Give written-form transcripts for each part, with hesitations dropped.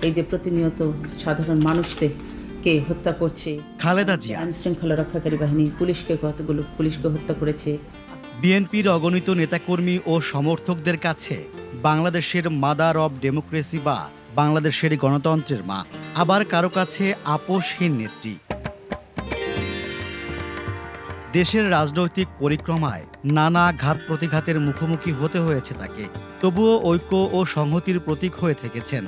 এই যে প্রতিনিয়ত সাধারণ মানুষদেরকে হত্যা করছে, খালেদা জিয়া আইন শৃঙ্খলা রক্ষাকারী বাহিনী পুলিশকে হত্যা করেছে। বিএনপির অগণিত নেতাকর্মী ও সমর্থকদের কাছে বাংলাদেশের মাদার অব ডেমোক্রেসি বা বাংলাদেশের গণতন্ত্রের মা, আবার কারো কাছে আপোষহীন নেত্রী। দেশের রাজনৈতিক পরিক্রমায় নানা ঘাত প্রতিঘাতের মুখোমুখি হতে হয়েছে তাকে, তবুও ঐক্য ও সংহতির প্রতীক হয়ে থেকেছেন।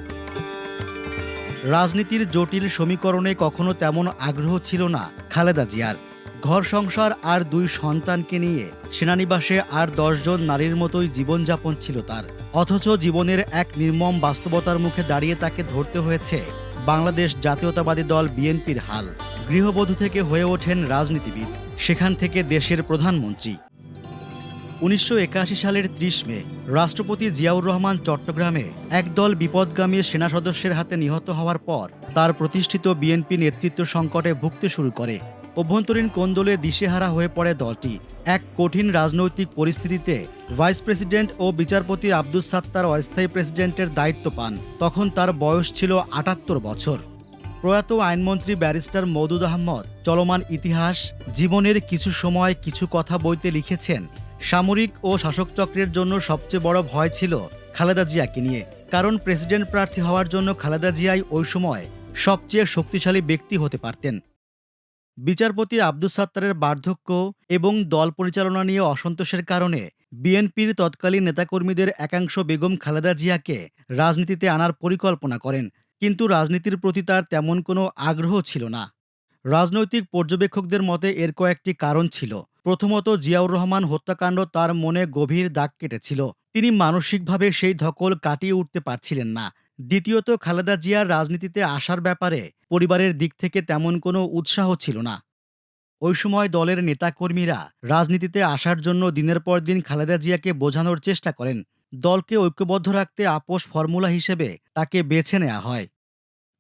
রাজনীতির জটিল সমীকরণে কখনো তেমন আগ্রহ ছিল না খালেদা জিয়ার। ঘর সংসার আর 2 সন্তানকে নিয়ে সেনানিবাসে আর 10 জন নারীর মতোই জীবনযাপন ছিল তার। অথচ জীবনের এক নির্মম বাস্তবতার মুখে দাঁড়িয়ে তাকে ধরতে হয়েছে বাংলাদেশ জাতীয়তাবাদী দল বিএনপির হাল। গৃহবধূ থেকে হয়ে ওঠেন রাজনীতিবিদ, সেখান থেকে দেশের প্রধানমন্ত্রী। 1981 সালের 30 মে রাষ্ট্রপতি জিয়াউর রহমান চট্টগ্রামে একদল বিপদগামী সেনা সদস্যের হাতে নিহত হওয়ার পর তার প্রতিষ্ঠিত বিএনপি নেতৃত্ব সংকটে ভুগতে শুরু করে। অভ্যন্তরীণ কোন্দলে দিশেহারা হয়ে পড়ে দলটি। এক কঠিন রাজনৈতিক পরিস্থিতিতে ভাইস প্রেসিডেন্ট ও বিচারপতি আব্দুস সাত্তার অস্থায়ী প্রেসিডেন্টের দায়িত্ব পান। তখন তার বয়স ছিল 78 বছর। প্রয়াত আইনমন্ত্রী ব্যারিস্টার মওদুদ আহমদ চলমান ইতিহাস জীবনের কিছু সময় কিছু কথা বইতে লিখেছেন, সামরিক ও শাসকচক্রের জন্য সবচেয়ে বড় ভয় ছিল খালেদা জিয়াকে নিয়ে। কারণ প্রেসিডেন্ট প্রার্থী হওয়ার জন্য খালেদা জিয়াই ওই সময় সবচেয়ে শক্তিশালী ব্যক্তি হতে পারতেন। বিচারপতি আব্দুস সাত্তারের বার্ধক্য এবং দল পরিচালনা নিয়ে অসন্তোষের কারণে বিএনপির তৎকালীন নেতাকর্মীদের একাংশ বেগম খালেদা জিয়াকে রাজনীতিতে আনার পরিকল্পনা করেন, কিন্তু রাজনীতির প্রতি তার তেমন কোনো আগ্রহ ছিল না। রাজনৈতিক পর্যবেক্ষকদের মতে এর কয়েকটি কারণ ছিল। প্রথমত, জিয়াউর রহমান হত্যাকাণ্ড তার মনে গভীর দাগ কেটেছিল। তিনি মানসিকভাবে সেই ধকল কাটিয়ে উঠতে পারছিলেন না। দ্বিতীয়ত, খালেদা জিয়ার রাজনীতিতে আসার ব্যাপারে পরিবারের দিক থেকে তেমন কোনো উৎসাহ ছিল না। ওই সময় দলের নেতাকর্মীরা রাজনীতিতে আসার জন্য দিনের পর দিন খালেদা জিয়াকে বোঝানোর চেষ্টা করেন। দলকে ঐক্যবদ্ধ রাখতে আপোষ ফর্মুলা হিসেবে তাকে বেছে নেওয়া হয়।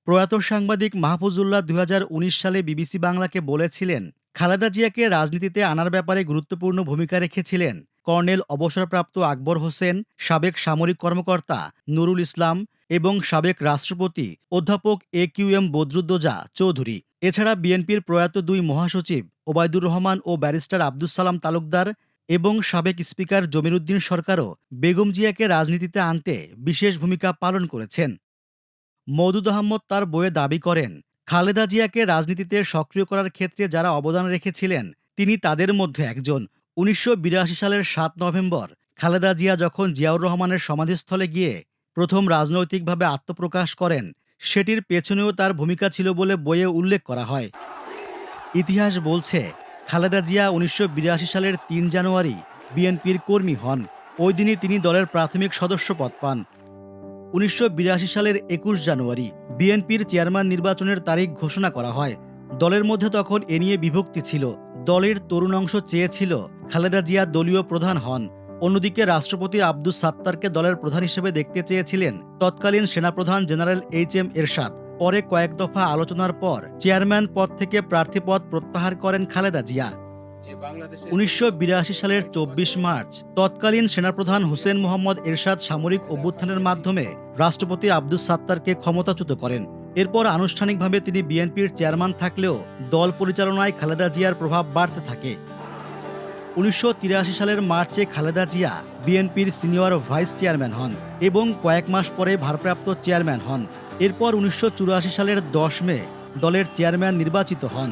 প্রয়াত সাংবাদিক মাহফুজুল্লাহ 2019 সালে বিবিসি বাংলাকে বলেছিলেন, খালেদা জিয়াকে রাজনীতিতে আনার ব্যাপারে গুরুত্বপূর্ণ ভূমিকা রেখেছিলেন কর্নেল অবসরপ্রাপ্ত আকবর হোসেন, সাবেক সামরিক কর্মকর্তা নুরুল ইসলাম এবং সাবেক রাষ্ট্রপতি অধ্যাপক AQM বদরুদ্দোজা চৌধুরী। এছাড়া বিএনপির প্রয়াত 2 মহাসচিব ওবায়দুর রহমান ও ব্যারিস্টার আব্দুস সালাম তালুকদার এবং সাবেক স্পিকার জমিরুদ্দিন সরকারও বেগম জিয়াকে রাজনীতিতে আনতে বিশেষ ভূমিকা পালন করেছেন। মওদুদ আহমদ তার বইয়ে দাবি করেন, খালেদা জিয়াকে রাজনীতিতে সক্রিয় করার ক্ষেত্রে যারা অবদান রেখেছিলেন তিনি তাদের মধ্যে একজন। 1982 সালের 7 নভেম্বর খালেদা জিয়া যখন জিয়াউর রহমানের সমাধিস্থলে গিয়ে প্রথম রাজনৈতিকভাবে আত্মপ্রকাশ করেন, সেটির পেছনেও তার ভূমিকা ছিল বলে বইয়ে উল্লেখ করা হয়। ইতিহাস বলছে, খালেদা জিয়া 1982 সালের 3 জানুয়ারি বিএনপির কর্মী হন। ওই দিনই তিনি দলের প্রাথমিক সদস্যপদ পান। 1982 সালের 21 জানুয়ারি বিএনপির চেয়ারম্যান নির্বাচনের তারিখ ঘোষণা করা হয়। দলের মধ্যে তখন এ নিয়ে বিভক্তি ছিল। দলের তরুণ অংশ চেয়েছিল খালেদা জিয়া দলীয় প্রধান হন। অন্যদিকে রাষ্ট্রপতি আব্দুস সাত্তারকে দলের প্রধান হিসেবে দেখতে চেয়েছিলেন তৎকালীন সেনাপ্রধান জেনারেল HM এরশাদ। পরে কয়েক দফা আলোচনার পর চেয়ারম্যান পদ থেকে প্রার্থীপদ প্রত্যাহার করেন খালেদা জিয়া। 1982 সালের 24 মার্চ তৎকালীন সেনাপ্রধান হুসেন মোহাম্মদ এরশাদ সামরিক অভ্যুত্থানের মাধ্যমে রাষ্ট্রপতি আব্দুস সাত্তারকে ক্ষমতাচ্যুত করেন। এরপর আনুষ্ঠানিকভাবে তিনি বিএনপির চেয়ারম্যান থাকলেও দল পরিচালনায় খালেদা জিয়ার প্রভাব বাড়তে থাকে। 1983 সালের মার্চে খালেদা জিয়া বিএনপির সিনিয়র ভাইস চেয়ারম্যান হন এবং কয়েক মাস পরে ভারপ্রাপ্ত চেয়ারম্যান হন। এরপর 1984 সালের 10 মে দলের চেয়ারম্যান নির্বাচিত হন।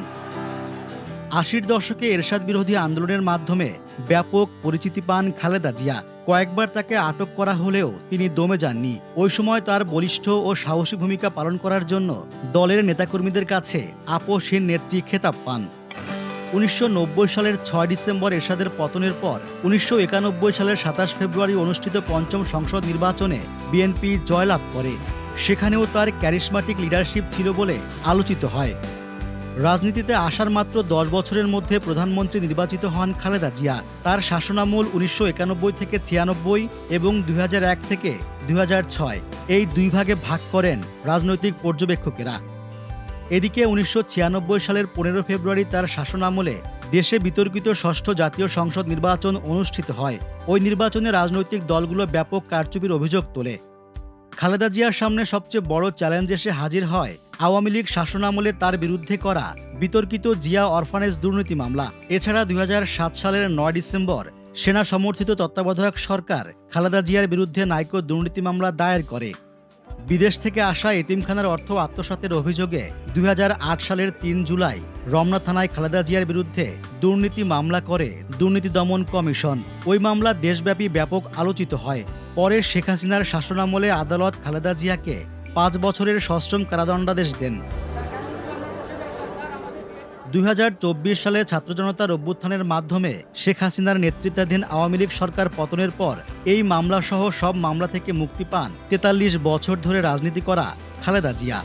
80-র দশকে এরশাদ বিরোধী আন্দোলনের মাধ্যমে ব্যাপক পরিচিতি পান খালেদা জিয়া। কয়েকবার তাকে আটক করা হলেও তিনি দমে যাননি। ওই সময় তার বলিষ্ঠ ও সাহসী ভূমিকা পালন করার জন্য দলের নেতাকর্মীদের কাছে আপোষহীন নেত্রী খেতাব পান। 1990 সালের 6 ডিসেম্বর এরশাদের পতনের পর 1991 সালের 27 ফেব্রুয়ারি অনুষ্ঠিত 5ম সংসদ নির্বাচনে বিএনপি জয়লাভ করে। সেখানেও তার ক্যারিশমাটিক লিডারশিপ ছিল বলে আলোচিত হয়। রাজনীতিতে আসার মাত্র 10 বছরের মধ্যে প্রধানমন্ত্রী নির্বাচিত হন খালেদা জিয়া। তার শাসনামল 1991 থেকে 96 এবং 2001 থেকে 2006 এই 2 ভাগে ভাগ করেন রাজনৈতিক পর্যবেক্ষকেরা। এদিকে 1996 সালের 15 ফেব্রুয়ারি তার শাসনামলে দেশে বিতর্কিত 6ষ্ঠ জাতীয় সংসদ নির্বাচন অনুষ্ঠিত হয়। ওই নির্বাচনে রাজনৈতিক দলগুলো ব্যাপক কারচুপির অভিযোগ তোলে। খালেদা জিয়ার সামনে সবচেয়ে বড় চ্যালেঞ্জ এসে হাজির হয় আওয়ামী লীগ শাসনামলে তার বিরুদ্ধে করা বিতর্কিত জিয়া অরফানেজ দুর্নীতি মামলা। এছাড়া 2007 সালের 9 ডিসেম্বর সেনা সমর্থিত তত্ত্বাবধায়ক সরকার খালেদা জিয়ার বিরুদ্ধে নাইকো দুর্নীতি মামলা দায়ের করে। বিদেশ থেকে আসা এতিমখানার অর্থ আত্মসাতের অভিযোগে 2008 সালের 3 জুলাই রমনা থানায় খালেদা জিয়ার বিরুদ্ধে দুর্নীতি মামলা করে দুর্নীতি দমন কমিশন। ওই মামলা দেশব্যাপী ব্যাপক আলোচিত হয়। পরে শেখ হাসিনার শাসনামলে আদালত খালেদা জিয়াকে 5 বছরের সশ্রম কারাদণ্ডাদেশ দেন। 2024 সালে ছাত্র জনতার অভ্যুত্থানের মাধ্যমে শেখ হাসিনার নেতৃত্বাধীন আওয়ামী লীগ সরকার পতনের পর এই মামলাসহ সব মামলা থেকে মুক্তি পান 43 বছর ধরে রাজনীতি করা খালেদা জিয়া।